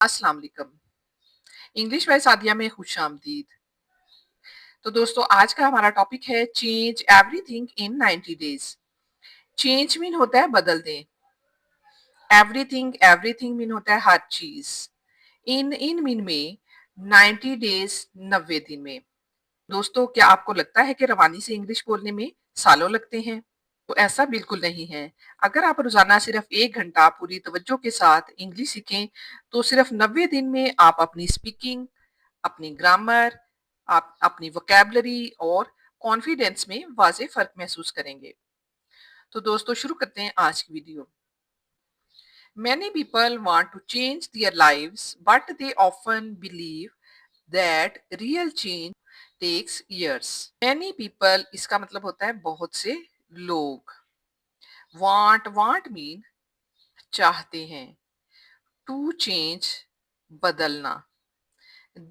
अस्सलाम वालेकुम। English by Sadia में खुशामदीद। तो दोस्तों आज का हमारा टॉपिक है change everything in 90 days. Change mean होता है बदल दें। एवरीथिंग एवरीथिंग मीन होता है हर चीज। इन इन मीन में 90 डेज 90 दिन में। दोस्तों क्या आपको लगता है कि रवानी से इंग्लिश बोलने में सालों लगते हैं? तो ऐसा बिल्कुल नहीं है। अगर आप रोजाना सिर्फ 1 घंटा पूरी तवज्जो के साथ इंग्लिश सीखें तो सिर्फ 90 दिन में आप अपनी स्पीकिंग, अपनी ग्रामर, आप अपनी वोकैबुलरी और कॉन्फिडेंस में वाज़ेह फ़र्क महसूस करेंगे। तो दोस्तों शुरू करते हैं आज की video. Many people want to change their lives, but they often believe that real change takes years. Many people इसका मतलब होता है बहुत से लोग। Want mean चाहते हैं। To change बदलना।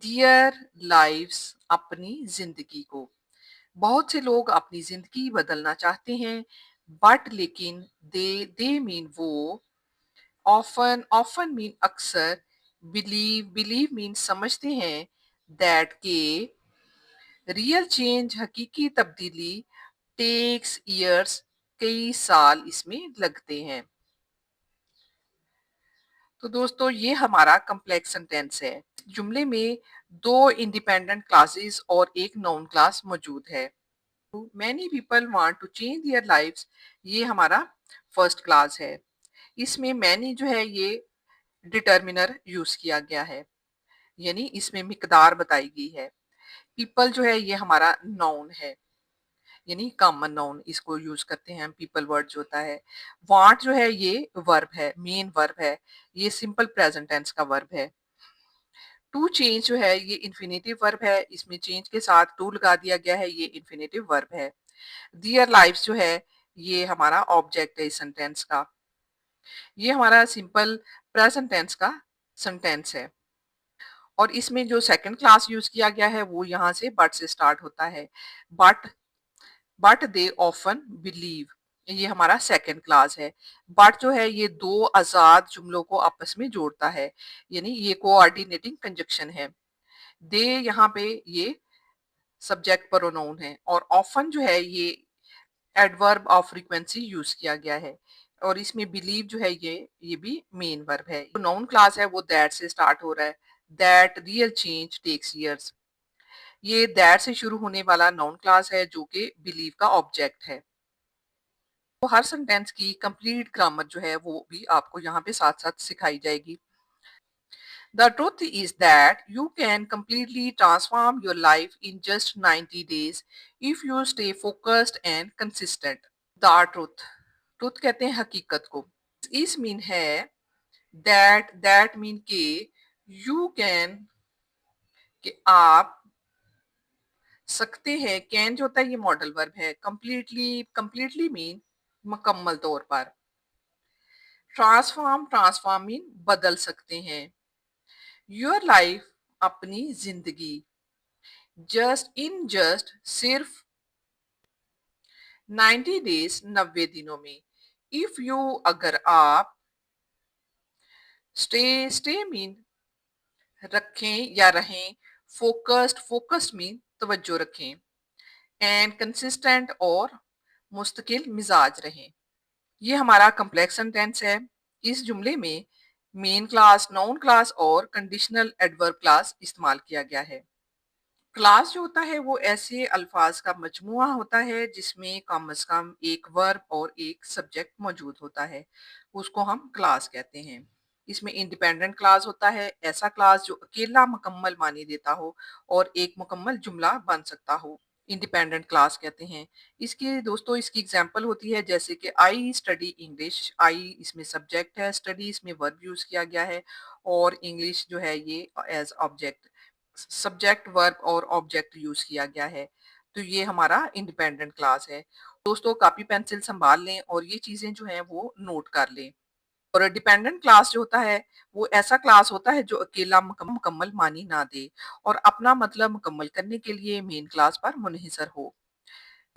Their lives अपनी जिंदगी को। बहुत से लोग अपनी जिंदगी बदलना चाहते हैं बट लेकिन दे मीन वो, ऑफन ऑफन मीन अक्सर, बिलीव मीन समझते हैं, दैट के रियल चेंज हकीकी तब्दीली टेक्स ईयर्स कई साल इसमें लगते हैं। तो दोस्तों ये हमारा कम्प्लेक्स सेंटेंस है। जुमले में दो इंडिपेंडेंट क्लासेस और एक नाउन क्लास मौजूद है। Many people want to change their lives, ये हमारा फर्स्ट क्लास है। इसमें मैनी जो है ये डिटर्मिनर यूज किया गया है, यानी इसमें मिकदार बताई गई है। पीपल जो है ये हमारा नाउन है, यानी कॉमन नाउन इसको यूज करते हैं हम। पीपल वर्ड जो होता है। वांट जो है ये वर्ब है, मेन वर्ब है, ये सिंपल प्रेजेंट टेंस का वर्ब है। टू चेंज जो है ये इन्फिनेटिव वर्ब है, इसमें चेंज के साथ टू लगा दिया गया है, ये इन्फिनेटिव वर्ब है। दियर लाइव्स जो है ये हमारा ऑब्जेक्ट है इस सेंटेंस का। ये हमारा सिंपल प्रेजेंट टेंस का सेंटेंस है और इसमें जो सेकंड क्लास यूज किया गया है वो यहाँ से बट से स्टार्ट होता है। But but they often believe, ये हमारा सेकंड क्लास है। बट जो है ये दो आजाद जुमलों को आपस में जोड़ता है, यानी ये कोऑर्डिनेटिंग कंजक्शन है। दे यहाँ पे ये सब्जेक्ट प्रोनाउन है और ऑफन जो है ये एडवर्ब ऑफ फ्रीक्वेंसी यूज किया गया है और इसमें बिलीव जो है ये भी मेन वर्ब है। जो नाउन क्लास है वो दैट से स्टार्ट हो रहा है। That real change takes years, ये दैट से शुरू होने वाला नाउन क्लास है जो कि बिलीव का ऑब्जेक्ट है। तो हर सेंटेंस की कंप्लीट ग्रामर जो है वो भी आपको यहाँ पे साथ साथ सिखाई जाएगी। The truth is that you can completely transform your life in just 90 days if you stay focused and consistent. The truth, truth कहते हैं हकीकत को। इस मीन है दैट मीन के यू कैन, कि आप सकते हैं। कैन जो होता है ये मॉडल वर्ब है। कंप्लीटली मीन मुकम्मल तौर पर। ट्रांसफॉर्म मीन बदल सकते हैं। योर लाइफ अपनी जिंदगी। जस्ट सिर्फ 90 डेज 90 दिनों में। इफ यू अगर आप, स्टे मीन रखें या रहें, फोकस्ड मीन तवज्जो रखें, एंड कंसिस्टेंट और मुस्तकिल मिजाज रहें। ये हमारा कम्प्लेक्स सेंटेंस है। इस जुमले में मेन क्लास, नाउन क्लास और कंडीशनल एडवर्ब क्लास इस्तेमाल किया गया है। क्लास जो होता है वो ऐसे अल्फाज का मजमुआ होता है जिसमें कम से कम एक वर्ब और एक सब्जेक्ट मौजूद होता है, उसको हम क्लास कहते हैं। इसमें इंडिपेंडेंट क्लास होता है, ऐसा क्लास जो अकेला मुकम्मल मानी देता हो और एक मुकम्मल जुमला बन सकता हो, इंडिपेंडेंट क्लास कहते हैं। इसकी दोस्तों इसकी एग्जांपल होती है जैसे कि आई स्टडी इंग्लिश। आई इसमें सब्जेक्ट है, स्टडी इसमें वर्ब यूज किया गया है और इंग्लिश जो है ये एज ऑब्जेक्ट, सब्जेक्ट वर्ब और ऑब्जेक्ट यूज किया गया है। तो ये हमारा इंडिपेंडेंट क्लास है। दोस्तों कॉपी पेंसिल संभाल लें और ये चीजें जो हैं वो नोट कर लें। और डिपेंडेंट क्लास जो होता है वो ऐसा क्लास होता है जो अकेला मुकम्मल मानी ना दे और अपना मतलब मुकम्मल करने के लिए मेन क्लास पर मुनहिसर हो।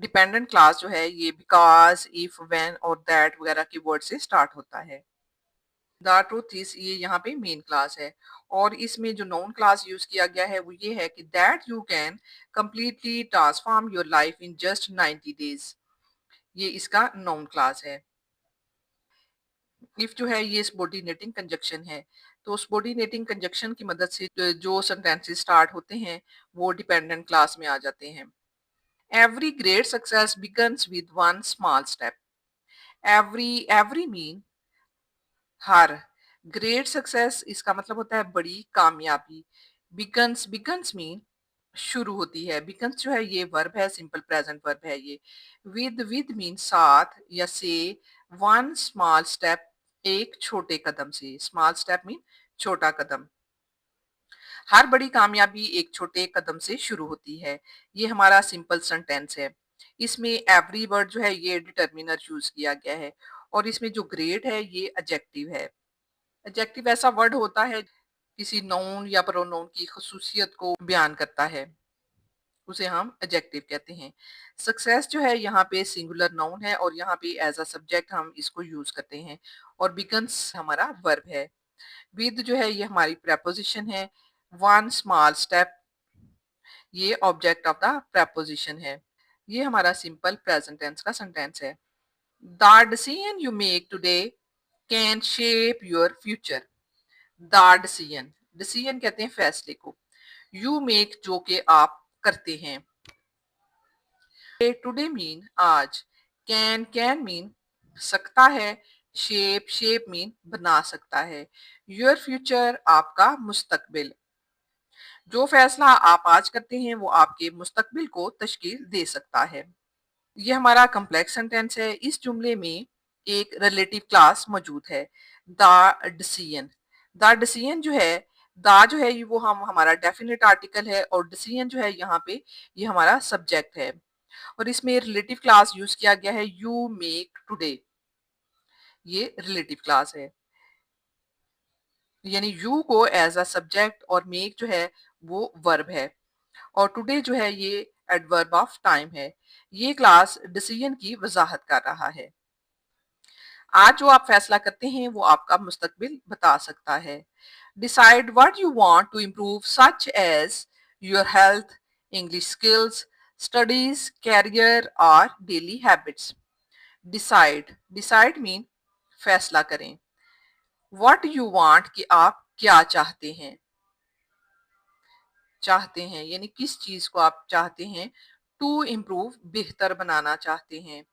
डिपेंडेंट क्लास जो है ये बिकॉज, इफ, व्हेन और दैट वगैरह के वर्ड से स्टार्ट होता है। द ट्रूथ इज ये यहाँ पे मेन क्लास है और इसमें जो नाउन क्लास यूज किया गया है वो ये है कि that you can completely transform your life in just 90 days. ये इसका नाउन क्लास है। इफ जो है ये सबऑर्डिनेटिंग कंजक्शन है, तो सबऑर्डिनेटिंग कंजक्शन की मदद से जो सेंटेंसेस स्टार्ट होते हैं वो डिपेंडेंट क्लास में आ जाते हैं। Every great success begins with one small step. Every mean her, great success इसका मतलब होता है बड़ी कामयाबी। बिगन्स मीन शुरू होती है। बिगन्स जो है ये वर्ब है, सिंपल प्रेजेंट वर्ब है ये। विद मीन साथ या से। वन स्मॉल स्टेप एक छोटे कदम से। स्मॉल स्टेप मीन छोटा कदम। हर बड़ी कामयाबी एक छोटे कदम से शुरू होती है। ये हमारा सिंपल सेंटेंस है। इसमें एवरी वर्ड जो है ये डिटर्मिनर यूज किया गया है और इसमें जो ग्रेट है ये एडजेक्टिव है। एडजेक्टिव ऐसा वर्ड होता है किसी नाउन या प्रोनाउन की खसूसियत को बयान करता है, उसे हम एडजेक्टिव कहते हैं। सक्सेस जो है यहाँ पे सिंगुलर नाउन है और यहाँ पे एज अ सब्जेक्ट हम इसको यूज करते हैं और बिगन्स हमारा वर्ब है। विद जो है ये हमारी प्रेपोजिशन है। वन स्मॉल स्टेप ये ऑब्जेक्ट ऑफ द प्रेपोजिशन है। ये हमारा सिंपल प्रेजेंट टेंस का सेंटेंस है। The decision you make today can shape your future. The decision, decision कहते हैं फैसले को। यू मेक जो कि आप करते हैं। टुडे मीन आज। कैन मीन सकता है। शेप मीन बना सकता है। योर फ्यूचर आपका मुस्तकबिल। जो फैसला आप आज करते हैं वो आपके मुस्तकबिल को तश्कील दे सकता है। ये हमारा कम्प्लेक्स सेंटेंस है। इस जुमले में एक रिलेटिव क्लास मौजूद है, द डिसीजन। द डिसीजन जो है, द जो है ये वो हम हमारा डेफिनेट आर्टिकल है और डिसीजन जो है यहाँ पे ये हमारा सब्जेक्ट है और इसमें रिलेटिव क्लास यूज किया गया है यू मेक टुडे। ये रिलेटिव क्लास है, यानी यू को एज अ सब्जेक्ट और मेक जो है वो वर्ब है और टुडे जो है ये एडवर्ब ऑफ टाइम है। ये क्लास डिसीजन की वजाहत कर रहा है। आज जो आप फैसला करते हैं वो आपका मुस्तकबिल बता सकता है। Decide what you want to improve such as your health, English skills, studies, career और डेली हैबिट्स। डिसाइड मीन फैसला करें। व्हाट यू वांट कि आप क्या चाहते हैं यानी किस चीज को आप चाहते हैं। टू इम्प्रूव बेहतर बनाना चाहते हैं।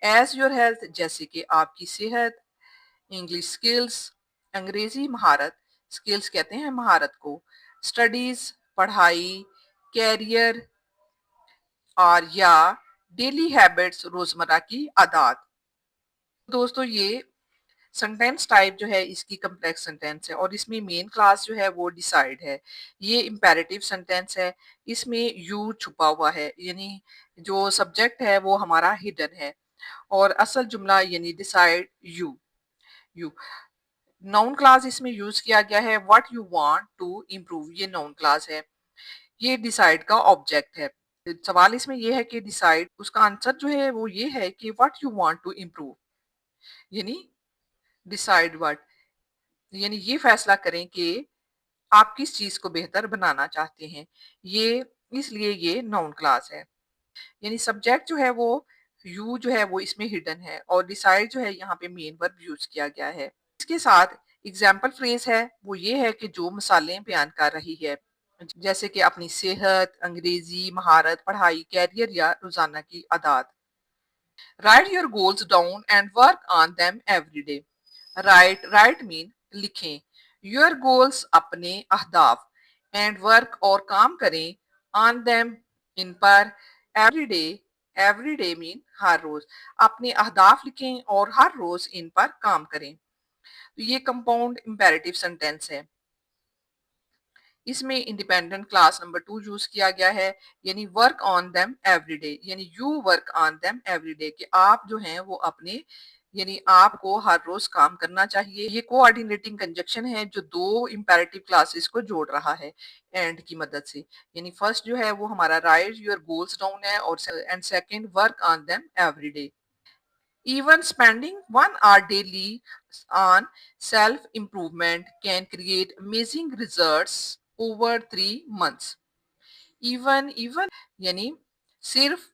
एज योर हेल्थ जैसे कि आपकी सेहत। इंग्लिश स्किल्स अंग्रेजी महारत। स्किल्स कहते हैं महारत को। स्टडीज पढ़ाई। कैरियर और या डेली हैबिट्स रोजमर्रा की आदत। दोस्तों ये सेंटेंस टाइप जो है इसकी कम्प्लेक्स सेंटेंस है और इसमें मेन क्लास जो है वो डिसाइड है। ये इम्पेरेटिव सेंटेंस है। इसमें यू छुपा हुआ है यानी जो सब्जेक्ट है वो हमारा हिडन है और असल जुमला यानी डिसाइड यू। नाउन क्लास इसमें यूज किया गया है what you want to improve. ये नाउन क्लास है। ये डिसाइड का ऑब्जेक्ट है। सवाल इसमें ये है कि डिसाइड उसका आंसर जो है वो ये है कि what you want to improve यानी डिसाइड व्हाट, यानी ये फैसला करें कि आप किस चीज को बेहतर बनाना चाहते हैं। ये इसलिए ये नाउन क्लास है। यानी सब्जेक्ट जो है वो यू जो है वो इसमें हिडन है और डिसाइड जो है यहाँ पे मेन वर्ब यूज किया गया है। इसके साथ एग्जाम्पल फ्रेज है वो ये है कि जो मिसालें बयान कर रही है जैसे कि अपनी सेहत, अंग्रेजी महारत, पढ़ाई, कैरियर या रोजाना की आदत। Right your goals down and work on them every day. Right mean लिखें। योर गोल्स अपने अहदाफ। एंड वर्क और काम करें। ऑन देम इन पर। एवरी डे मीन हर रोज। अपने अहदाफ लिखें और हर रोज इन पर काम करें। तो ये कंपाउंड इंपेरेटिव सेंटेंस है। इसमें इंडिपेंडेंट क्लास नंबर 2 यूज किया गया है यानी वर्क ऑन देम एवरीडे यानी you work on them everyday कि आप जो हैं वो अपने यानी आपको हर रोज काम करना चाहिए। ये कोऑर्डिनेटिंग कंजक्शन है जो दो इंपेरेटिव क्लासेस को जोड़ रहा है एंड की मदद से। यानी फर्स्ट जो है वो हमारा राइट योर गोल्स डाउन है और and second work on them everyday. Even spending 1 hour daily on self improvement can create amazing results over 3 months. Even यानी सिर्फ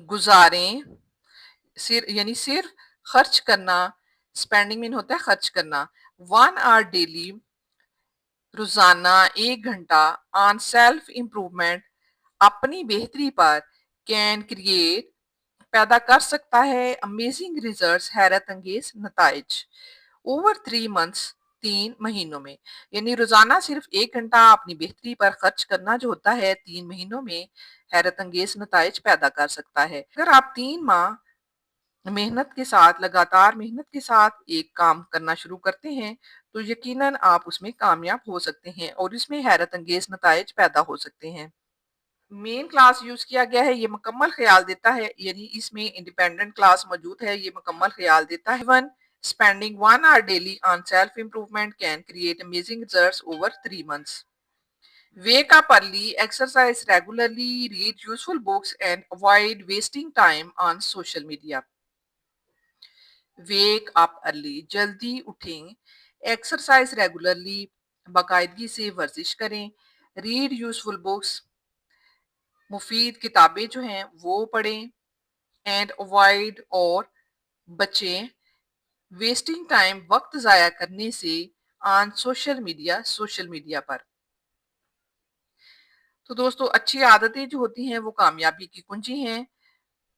गुजारें, सिर्फ खर्च करना, स्पेंडिंग मीन होता है खर्च करना, 1 hour डेली, रोजाना 1 घंटा ऑन सेल्फ इम्प्रूवमेंट, अपनी बेहतरी पर, कैन क्रिएट, पैदा कर सकता है अमेजिंग रिजल्ट्स, हैरत अंगेज नताइज ओवर 3 मंथ्स, 3 महीनों में। यानी रोजाना सिर्फ 1 घंटा अपनी बेहतरी पर खर्च करना जो होता है 3 महीनों में हैरत अंगेज नताइज पैदा कर सकता है। अगर आप 3 माह मेहनत के साथ, लगातार मेहनत के साथ एक काम करना शुरू करते हैं, तो यकीनन आप उसमें कामयाब हो सकते हैं और इसमें हैरत अंगेज नताइज पैदा हो सकते हैं। मेन क्लास यूज किया गया है, ये मुकम्मल ख्याल देता है, यानी इसमें इंडिपेंडेंट क्लास मौजूद है, ये मुकम्मल ख्याल देता है। Even spending 1 hour daily on self improvement can create amazing results over 3 months. Wake up early, exercise regularly, read useful books, and avoid wasting time on social media. Wake up early, जल्दी उठें, exercise regularly, बाकायदगी से वर्जिश करें, read useful books, मुफीद किताबें जो हैं वो पढ़ें, एंड अवॉइड और बचें वेस्टिंग टाइम, वक्त ज़ाया करने से, ऑन सोशल मीडिया पर। तो दोस्तों अच्छी आदतें जो होती हैं वो कामयाबी की कुंजी हैं,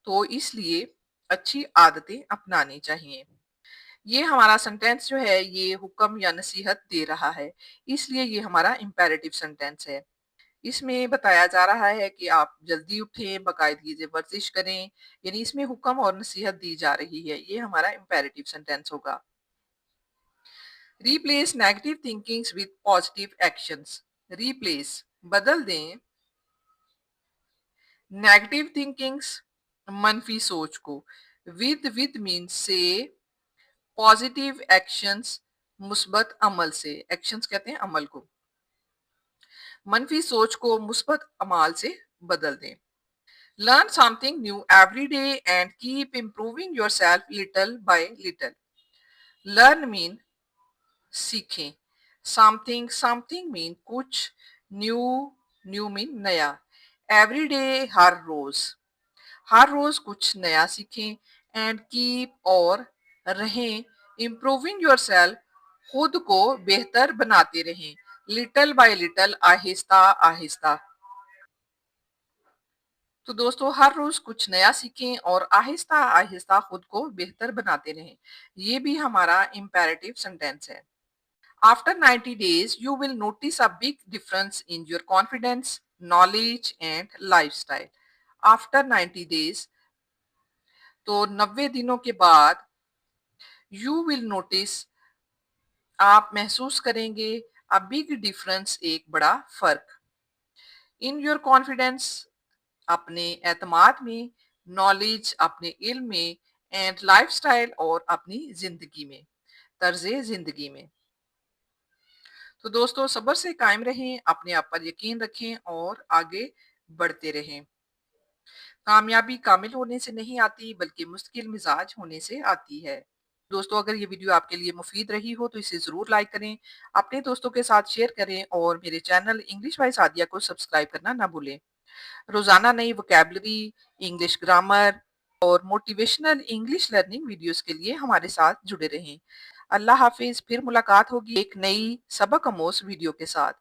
तो इसलिए अच्छी आदतें अपनानी चाहिए। ये हमारा सेंटेंस जो है ये हुक्म या नसीहत दे रहा है, इसलिए ये हमारा इम्पेरेटिव सेंटेंस है। इसमें बताया जा रहा है कि आप जल्दी उठें, बाकायदगी से वर्जिश करें, यानी इसमें हुक्म और नसीहत दी जा रही है। ये हमारा इम्पेरेटिव सेंटेंस होगा। Replace negative thinkings with positive actions. Replace बदल दें नेगेटिव थिंकिंग्स मनफी सोच को, विद मीन्स से, पॉजिटिव एक्शंस मुस्बत अमल से, एक्शंस कहते हैं अमल को, मनफी सोच को मुस्बत अमाल से बदल दें। Learn something new every day and keep improving yourself little by little. Learn mean सीखें, something mean कुछ, new mean नया, every day हर रोज कुछ नया सीखें, and keep और रहें, improving yourself खुद को बेहतर बनाते रहें, little by little Aahista Aahista. तो दोस्तों हर रोज कुछ नया सीखें और आहिस्ता आहिस्ता खुद को बेहतर बनाते रहें, ये भी हमारा इम्पेरेटिव सेंटेंस है। After 90 days you will notice a big difference in your confidence, knowledge and lifestyle. After 90 days, तो 90 दिनों के बाद, यू विल नोटिस, आप महसूस करेंगे, अ बिग डिफरेंस एक बड़ा फर्क, इन योर कॉन्फिडेंस अपने एतमाद में, नॉलेज अपने इल्म में, एंड लाइफस्टाइल और अपनी जिंदगी में, तर्जे जिंदगी में। तो दोस्तों सब्र से कायम रहें, अपने आप पर यकीन रखें और आगे बढ़ते रहें। कामयाबी कामिल होने से नहीं आती बल्कि मुश्किल मिजाज होने से आती है। दोस्तों अगर ये वीडियो आपके लिए मुफीद रही हो तो इसे ज़रूर लाइक करें, अपने दोस्तों के साथ शेयर करें और मेरे चैनल इंग्लिश बाय सादिया को सब्सक्राइब करना ना भूलें। रोजाना नई वोकैबुलरी, इंग्लिश ग्रामर और मोटिवेशनल इंग्लिश लर्निंग वीडियोस के लिए हमारे साथ जुड़े रहें। अल्लाह हाफिज, फिर मुलाकात होगी एक नई सबक आमोज वीडियो के साथ।